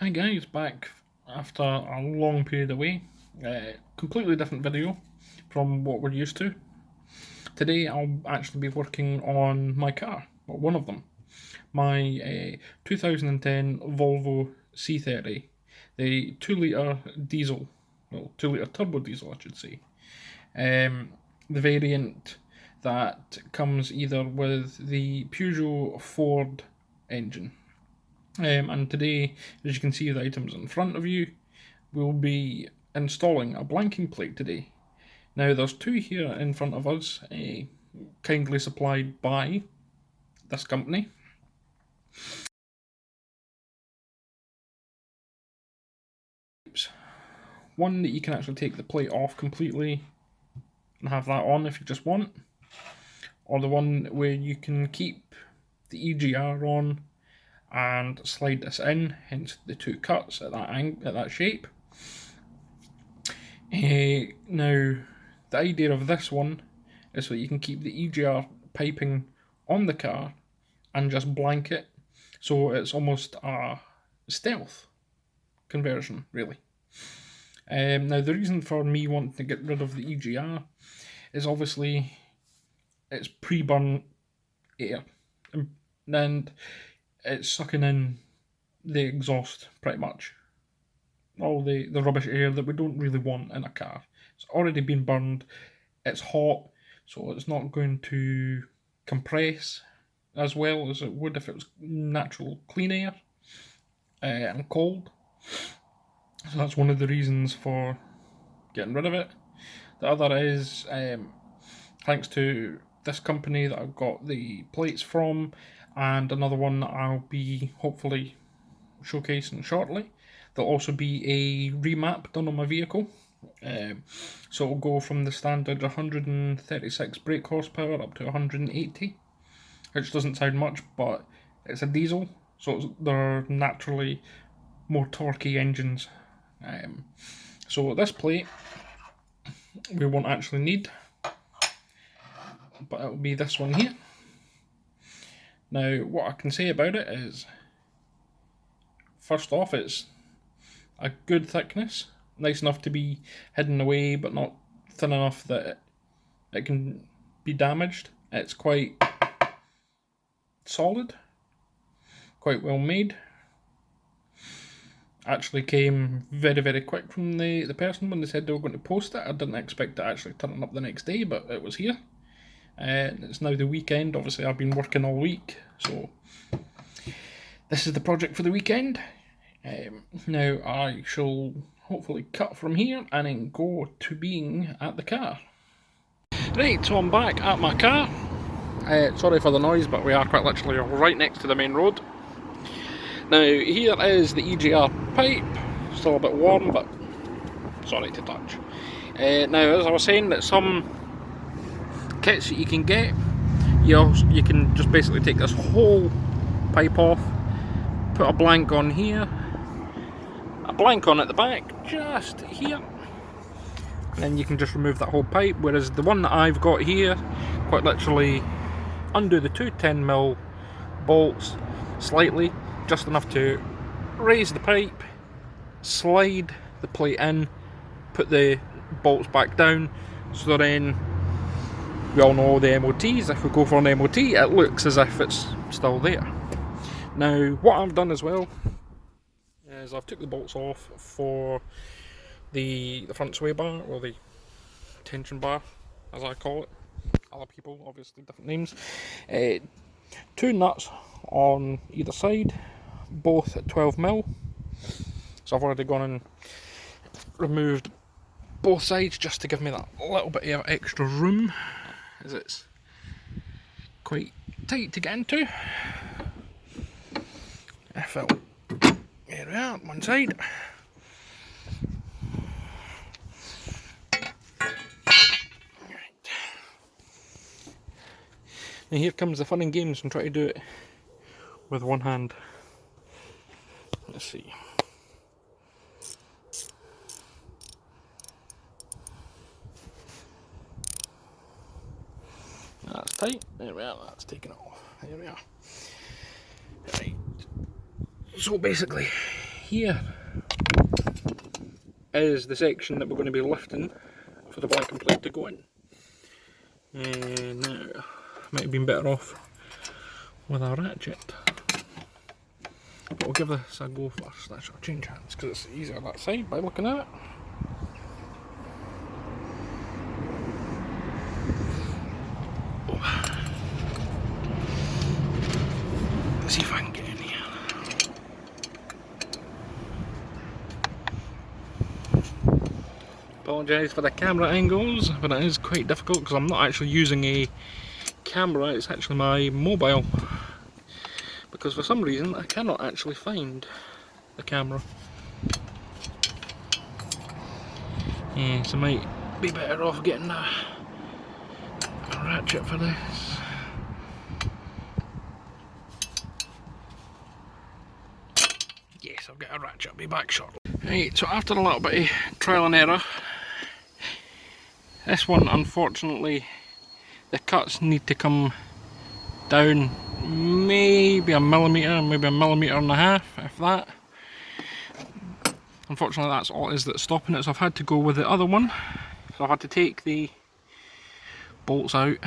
Hi guys, back after a long period away. Completely different video from what we're used to. Today I'll actually be working on my car, well, one of them. My 2010 Volvo C30, the 2 litre diesel, well 2 litre turbo diesel I should say. The variant that comes either with the Peugeot Ford engine. And today, as you can see the items in front of you, we'll be installing a blanking plate today. Now there's two here in front of us, kindly supplied by this company. One that you can actually take the plate off completely and have that on if you just want, or the one where you can keep the EGR on and slide this in, hence the two cuts at that shape. Now, the idea of this one is so that you can keep the EGR piping on the car and just blank it, so it's almost a stealth conversion, really. Now, the reason for me wanting to get rid of the EGR is obviously it's pre-burn air, and it's sucking in the exhaust pretty much. All the rubbish air that we don't really want in a car. It's already been burned, it's hot, so it's not going to compress as well as it would if it was natural clean air and cold. So that's one of the reasons for getting rid of it. The other is thanks to this company that I've got the plates from, and another one that I'll be hopefully showcasing shortly. There'll also be a remap done on my vehicle. So it'll go from the standard 136 brake horsepower up to 180, which doesn't sound much, but it's a diesel, so they're naturally more torquey engines. So this plate we won't actually need, but it'll be this one here. Now, what I can say about it is, first off, it's a good thickness, nice enough to be hidden away, but not thin enough that it can be damaged. It's quite solid, quite well made. Actually came very, very quick from the person when they said they were going to post it. I didn't expect it actually turning up the next day, but it was here. It's now the weekend. Obviously I've been working all week, so this is the project for the weekend. Now I shall hopefully cut from here and then go to being at the car. Right, so I'm back at my car. Sorry for the noise, but we are quite literally right next to the main road. Now here is the EGR pipe, still a bit warm, but sorry to touch. Now, as I was saying, that some kits that you can get, you can just basically take this whole pipe off, put a blank on here, a blank on at the back, just here, and then you can just remove that whole pipe, whereas the one that I've got here, quite literally undo the two 10mm bolts slightly, just enough to raise the pipe, slide the plate in, put the bolts back down, so then we all know the MOTs, if we go for an MOT, it looks as if it's still there. Now, what I've done as well is I've took the bolts off for the front sway bar, or the tension bar, as I call it. Other people, obviously, different names. Two nuts on either side, both at 12mm. So I've already gone and removed both sides just to give me that little bit of extra room, as it's quite tight to get into. Here we are, one side. Right. Now here comes the fun and games and try to do it with one hand. Let's see. That's tight. There we are. That's taken it off. There we are. Right. So basically, here is the section that we're going to be lifting for the blanking plate to go in. Now, might have been better off with a ratchet, but we'll give this a go first. Let's change hands because it's easier that side by looking at it. Let's see if I can get in here. Apologise for the camera angles, but it is quite difficult because I'm not actually using a camera, it's actually my mobile. Because for some reason I cannot actually find the camera. Yeah, so I might be better off getting a ratchet for this. Yes, I'll get a ratchet, I'll be back shortly. Right, so after a little bit of trial and error, this one unfortunately the cuts need to come down maybe a millimetre, maybe a millimetre and a half, if that. Unfortunately that's all it is that's stopping it, so I've had to go with the other one. So I've had to take the bolts out.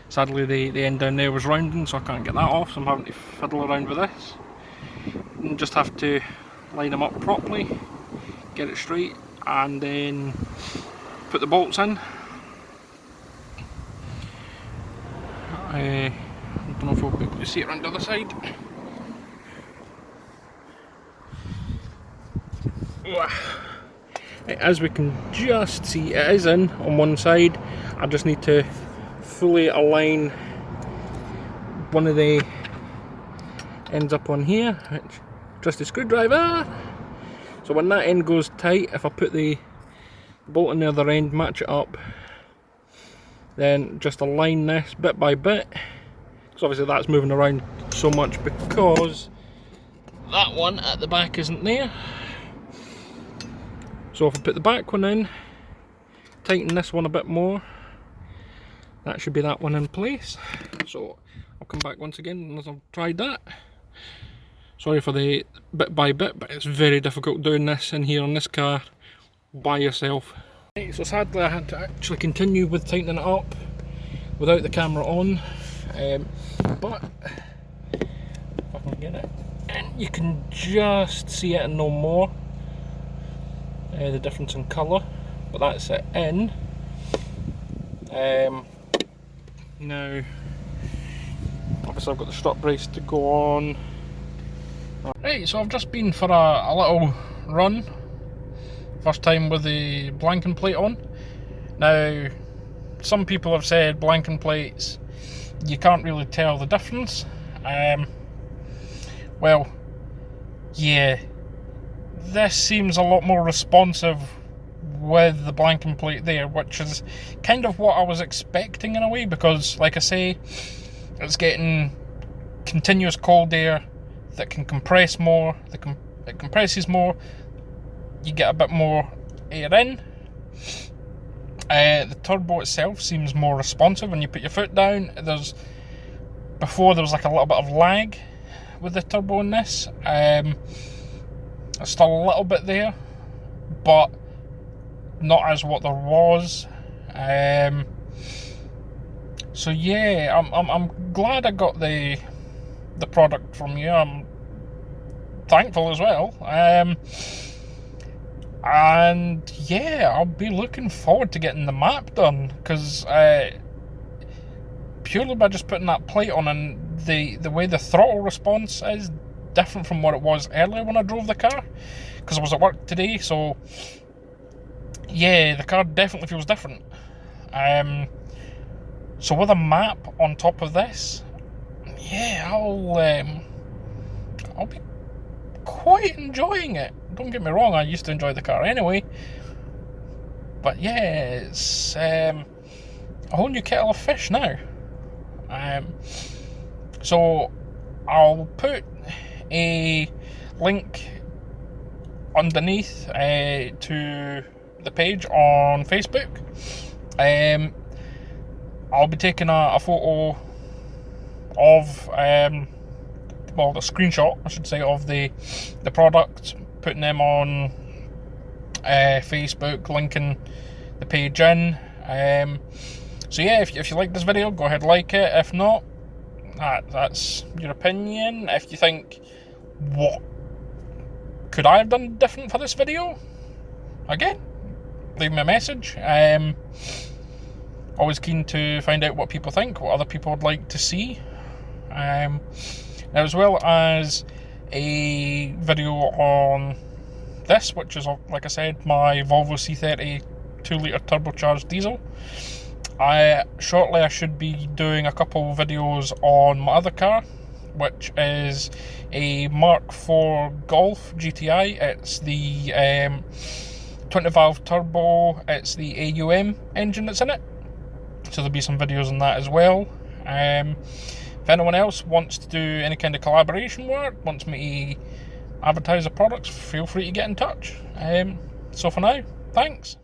Sadly the end down there was rounding, so I can't get that off, so I'm having to fiddle around with this. And just have to line them up properly, get it straight, and then put the bolts in. I don't know if we'll be able to see it around the other side. As we can just see, it is in on one side. I just need to fully align one of the ends up on here, which just a screwdriver. So when that end goes tight, if I put the bolt on the other end, match it up, then just align this bit by bit, because obviously that's moving around so much because that one at the back isn't there. So if I put the back one in, tighten this one a bit more, that should be that one in place. So I'll come back once again once I've tried that. Sorry for the bit by bit, but it's very difficult doing this in here on this car by yourself. Right, so sadly I had to actually continue with tightening it up without the camera on, but if I can get it, and you can just see it and no more, the difference in colour, but that's it in. Now obviously I've got the strut brace to go on. Right, so I've just been for a little run, first time with the blanking plate on. Now some people have said blanking plates, you can't really tell the difference. Well, yeah, this seems a lot more responsive with the blanking plate there, which is kind of what I was expecting in a way, because like I say, it's getting continuous cold air that can compress more, it compresses more, you get a bit more air in. The turbo itself seems more responsive when you put your foot down. Before there was like a little bit of lag with the turbo in this. There's still a little bit there, but not as what there was. So yeah, I'm glad I got the product from you. I'm thankful as well. And yeah, I'll be looking forward to getting the map done, because purely by just putting that plate on, and the way the throttle response is different from what it was earlier when I drove the car, because I was at work today, so yeah, the car definitely feels different. So with a map on top of this, yeah, I'll be quite enjoying it. Don't get me wrong, I used to enjoy the car anyway, but yeah, it's a whole new kettle of fish now. So I'll put a link underneath to the page on Facebook. I'll be taking a photo of well, the screenshot, I should say, of the product, putting them on Facebook, linking the page in. So yeah, if you like this video, go ahead and like it. If not, that's your opinion. If you think, what could I have done different for this video? Again, leave me a message. Always keen to find out what people think, what other people would like to see. Now, as well as a video on this, which is, like I said, my Volvo C30 2-litre turbocharged diesel. Shortly I should be doing a couple videos on my other car, which is a Mark IV Golf GTI. It's the 20 valve turbo, it's the AUM engine that's in it, so there'll be some videos on that as well. If anyone else wants to do any kind of collaboration work, wants me to advertise the products, feel free to get in touch. So for now, thanks.